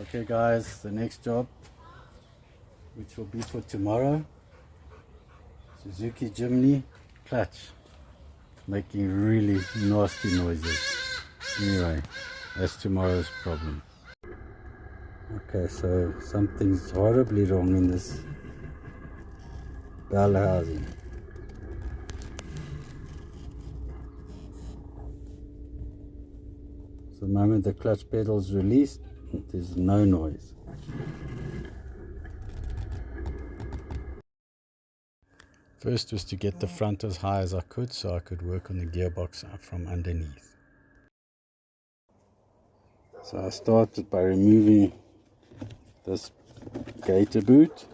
Okay guys, the next job, which will be for tomorrow, Suzuki Jimny clutch, making really nasty noises. Anyway, that's tomorrow's problem. Okay, so something's horribly wrong in this bell housing. So the moment the clutch pedal is released, there's no noise. First was to get the front as high as I could so I could work on the gearbox from underneath. So I started by removing this gator boot,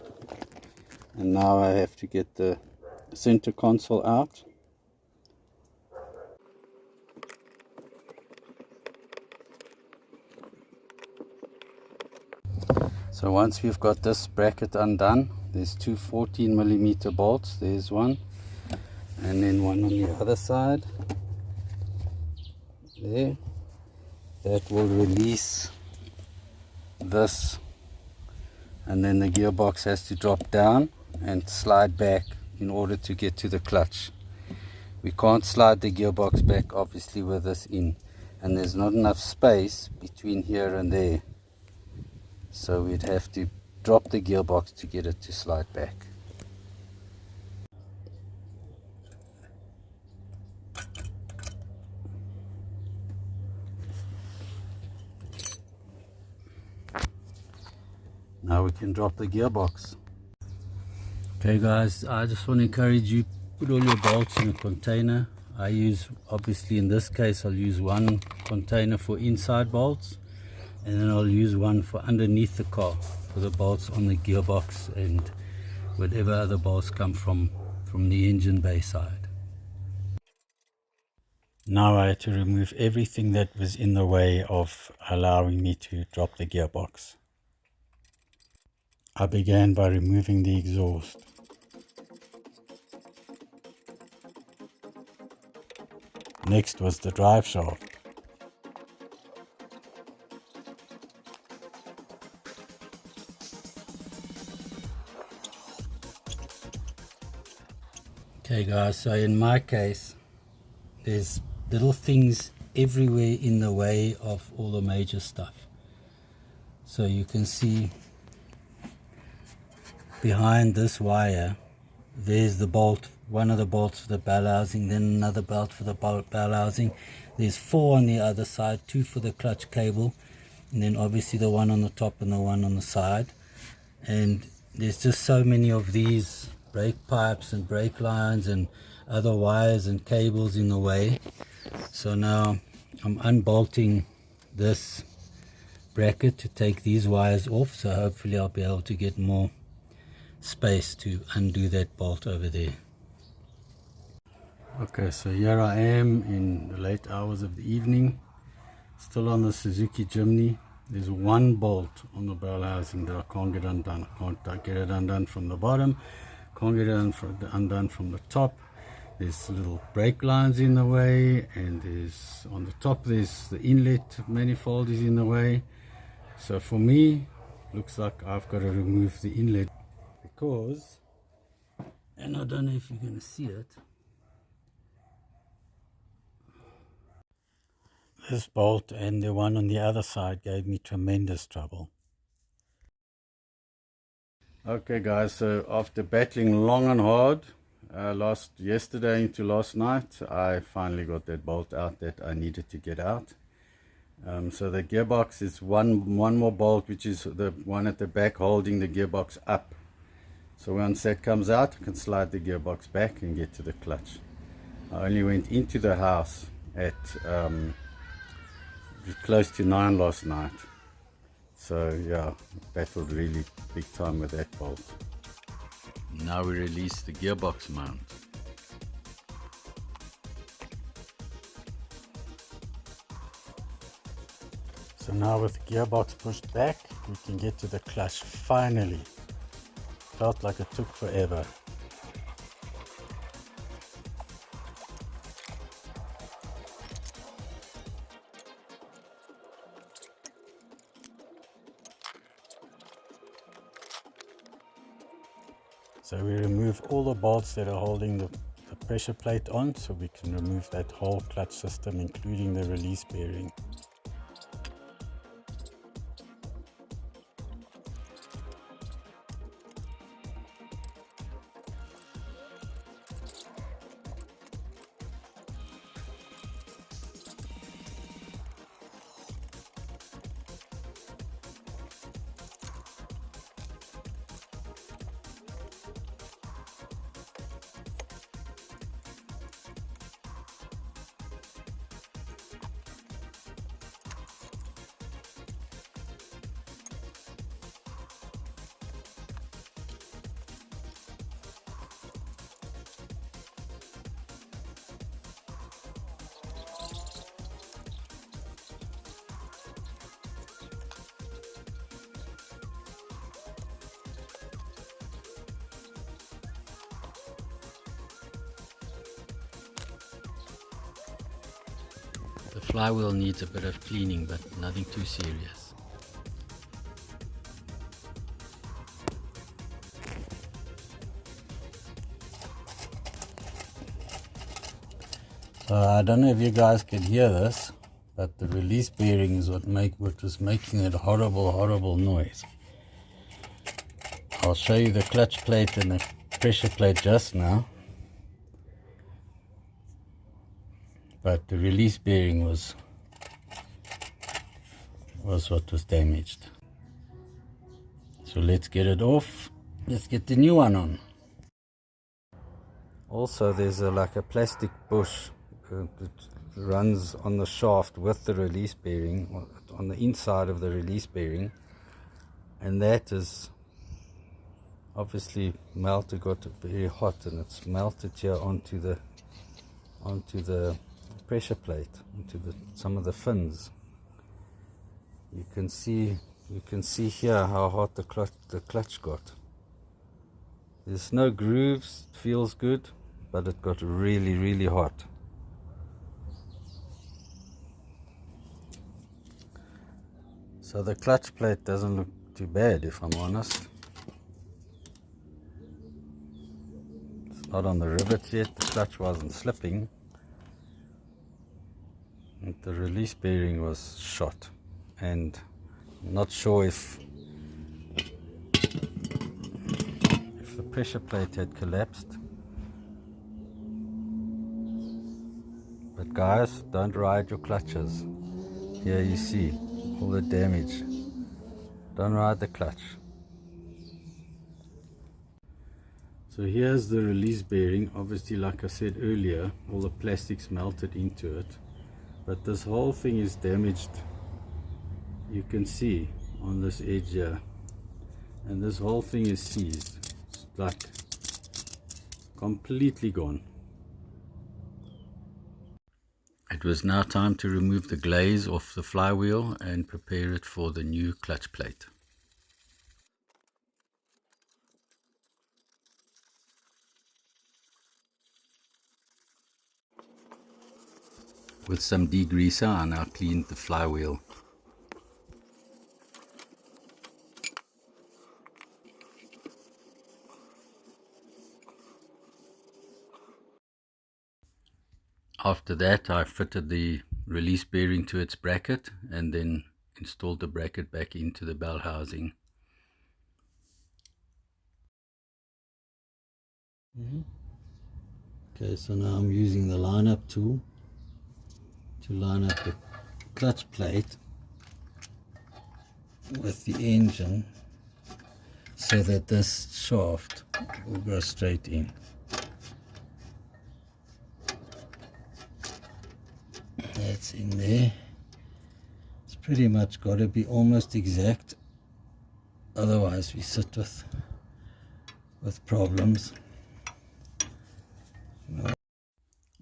and now I have to get the center console out. So once we've got this bracket undone, there's two 14mm bolts. There's one, and then one on the other side there. That will release this, and then the gearbox has to drop down and slide back in order to get to the clutch. We can't slide the gearbox back obviously with this in, and there's not enough space between here and there, so we'd have to drop the gearbox to get it to slide back. Now we can drop the gearbox. Okay guys, I just want to encourage you, put all your bolts in a container. I use, obviously in this case, I'll use one container for inside bolts, and then I'll use one for underneath the car for the bolts on the gearbox and whatever other bolts come from the engine bay side. Now I had to remove everything that was in the way of allowing me to drop the gearbox. I began by removing the exhaust. Next was the drive shaft. Okay guys, so in my case, there's little things everywhere in the way of all the major stuff. So you can see behind this wire, there's the bolt, one of the bolts for the bell housing, then another bolt for the bell housing. There's 4 on the other side, 2 for the clutch cable, and then obviously the one on the top and the one on the side. And there's just so many of these brake pipes and brake lines and other wires and cables in the way. So now I'm unbolting this bracket to take these wires off, so hopefully I'll be able to get more space to undo that bolt over there. Okay, so here I am in the late hours of the evening, still on the Suzuki Jimny. There's one bolt on the bell housing that I can't get undone. I can't get it undone from the bottom, can't get it undone from the top. There's little brake lines in the way, and there's on the top there's the inlet manifold is in the way. So for me, looks like I've got to remove the inlet, because, and I don't know if you're going to see it, this bolt and the one on the other side gave me tremendous trouble. Okay guys, so after battling long and hard, yesterday into last night, I finally got that bolt out that I needed to get out. So the gearbox is one more bolt, which is the one at the back holding the gearbox up. So once that comes out, I can slide the gearbox back and get to the clutch. I only went into the house at close to 9 last night. So yeah, battled really big time with that bolt. Now we release the gearbox mount. So now with the gearbox pushed back, we can get to the clutch finally. Felt like it took forever. So we remove all the bolts that are holding the pressure plate on, so we can remove that whole clutch system, including the release bearing. The flywheel needs a bit of cleaning, but nothing too serious. So I don't know if you guys could hear this, but the release bearing is what was making that horrible noise. I'll show you the clutch plate and the pressure plate just now. But the release bearing was what was damaged. So let's get it off. Let's get the new one on. Also, there's like a plastic bush that runs on the shaft with the release bearing, on the inside of the release bearing, and that is obviously melted, got very hot, and it's melted here onto the pressure plate, into some of the fins. You can see here how hot the clutch got. There's no grooves, it feels good, but it got really hot. So the clutch plate doesn't look too bad, if I'm honest. It's not on the rivets yet, the clutch wasn't slipping. And the release bearing was shot, and I'm not sure if the pressure plate had collapsed. But guys, don't ride your clutches. Here you see all the damage. Don't ride the clutch. So here's the release bearing. Obviously, like I said earlier, all the plastics melted into it. But this whole thing is damaged. You can see on this edge here. And this whole thing is seized. It's like completely gone. It was now time to remove the glaze off the flywheel and prepare it for the new clutch plate. With some degreaser, I now cleaned the flywheel. After that, I fitted the release bearing to its bracket and then installed the bracket back into the bell housing. Okay, so now I'm using the line-up tool to line up the clutch plate with the engine so that this shaft will go straight in. That's in there. It's pretty much got to be almost exact, otherwise we sit with problems.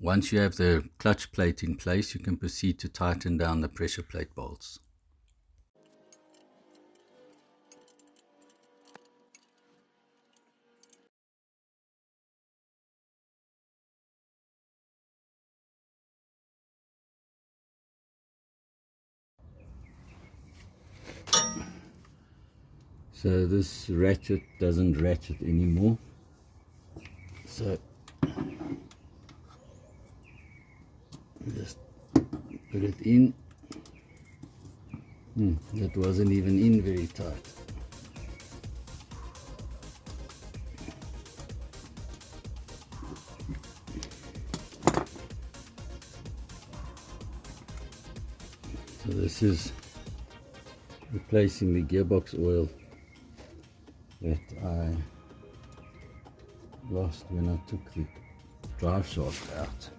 Once you have the clutch plate in place, you can proceed to tighten down the pressure plate bolts. So this ratchet doesn't ratchet anymore. So just put it in. That wasn't even in very tight. So this is replacing the gearbox oil that I lost when I took the drive shaft out.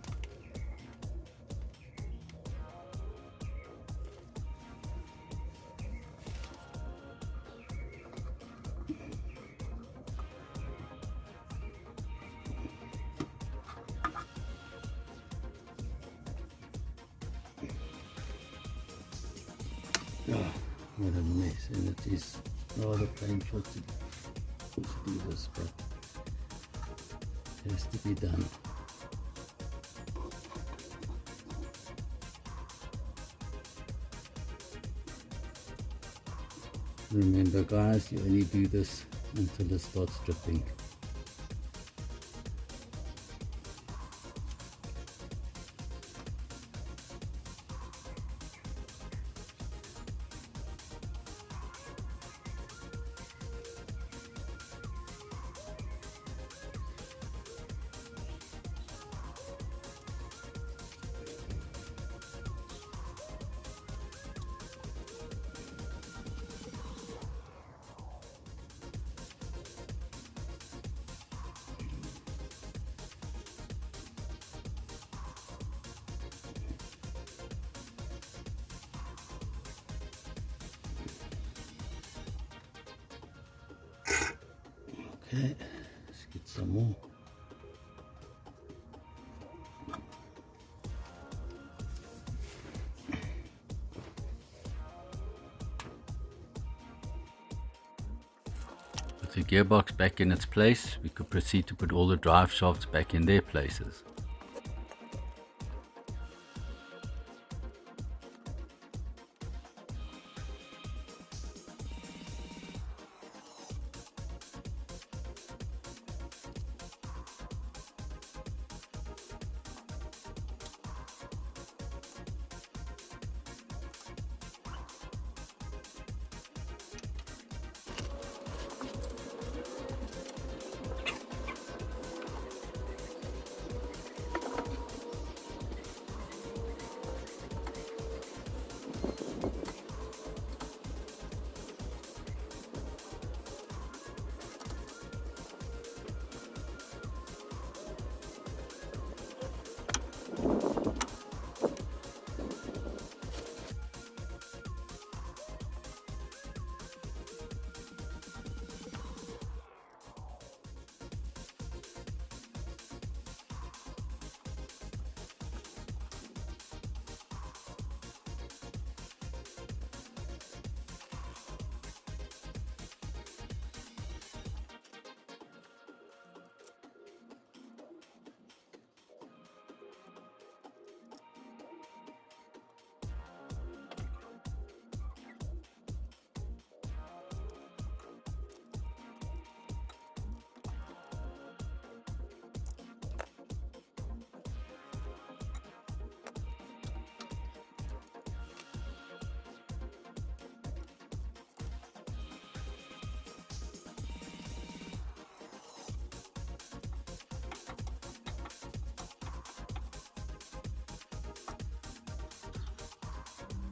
Oh, what a mess, and it is rather painful to do this, but it has to be done. Remember guys, you only do this until it starts dripping. Okay, let's get some more. With the gearbox back in its place, we could proceed to put all the drive shafts back in their places.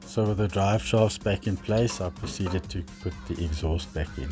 So with the drive shafts back in place, I proceeded to put the exhaust back in.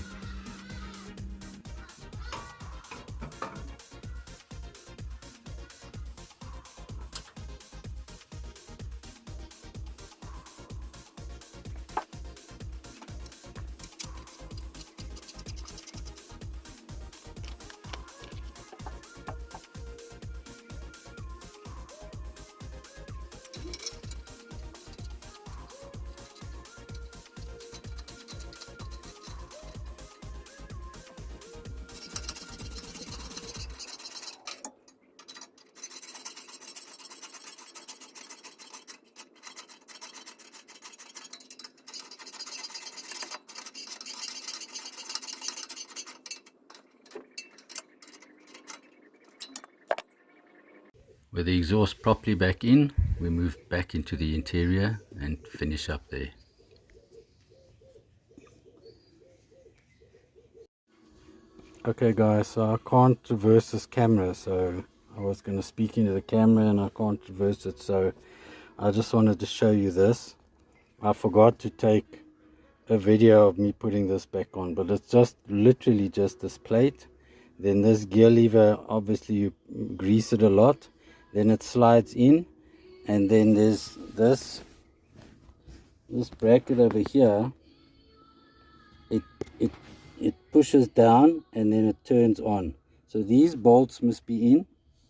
With the exhaust properly back in, we move back into the interior and finish up there. Okay guys, so I can't reverse this camera, so I was going to speak into the camera and I can't reverse it, so I just wanted to show you this. I forgot to take a video of me putting this back on, but it's just literally just this plate. Then this gear lever, obviously you grease it a lot, then it slides in, and then there's this bracket over here. It pushes down and then it turns on. So these bolts must be in.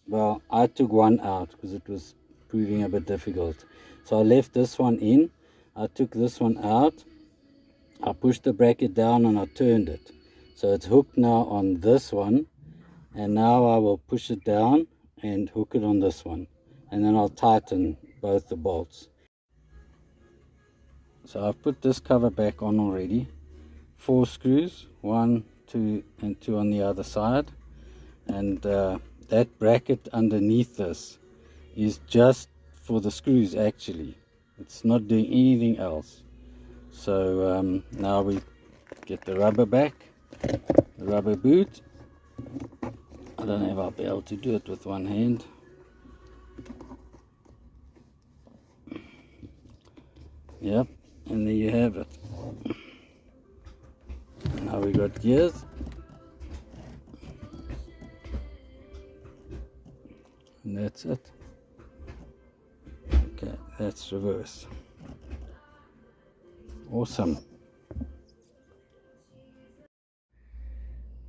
Well, I took one out because it was proving a bit difficult, so I left this one in. I took this one out, I pushed the bracket down and I turned it, so it's hooked now on this one, and now I will push it down and hook it on this one, and then I'll tighten both the bolts. So I've put this cover back on already. 4 screws, 1, 2 and 2 on the other side, and that bracket underneath this is just for the screws actually. It's not doing anything else. So now we get the rubber back, the rubber boot. I don't know if I'll be able to do it with one hand. Yep, and there you have it. Now we got gears. And that's it. Okay, that's reverse. Awesome.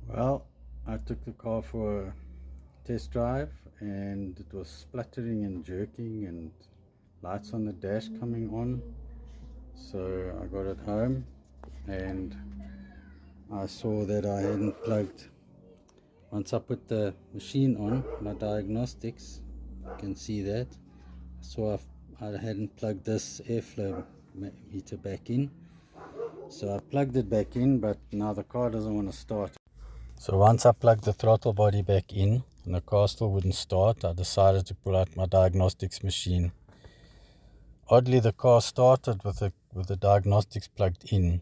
Well, I took the car for a test drive and it was spluttering and jerking and lights on the dash coming on. So I got it home and I saw that I hadn't plugged. Once I put the machine on, my diagnostics, you can see that. So I hadn't plugged this airflow meter back in. So I plugged it back in, but now the car doesn't want to start. So once I plugged the throttle body back in and the car still wouldn't start, I decided to pull out my diagnostics machine. Oddly, the car started with the diagnostics plugged in,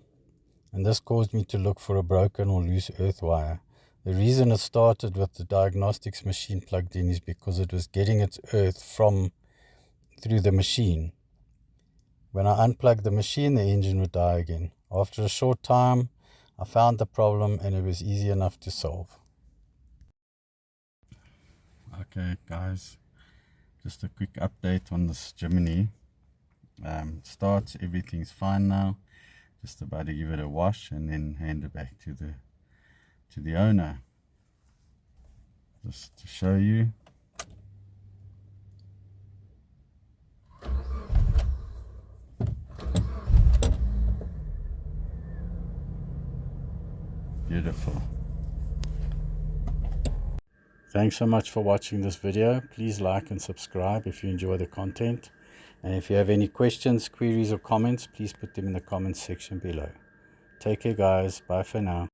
and this caused me to look for a broken or loose earth wire. The reason it started with the diagnostics machine plugged in is because it was getting its earth through the machine. When I unplugged the machine, the engine would die again. After a short time, I found the problem and it was easy enough to solve. Okay guys, just a quick update on this Jimny. Starts, everything's fine now. Just about to give it a wash and then hand it back to the owner. Just to show you. Beautiful. Thanks so much for watching this video. Please like and subscribe if you enjoy the content. And if you have any questions, queries or comments, please put them in the comments section below. Take care guys. Bye for now.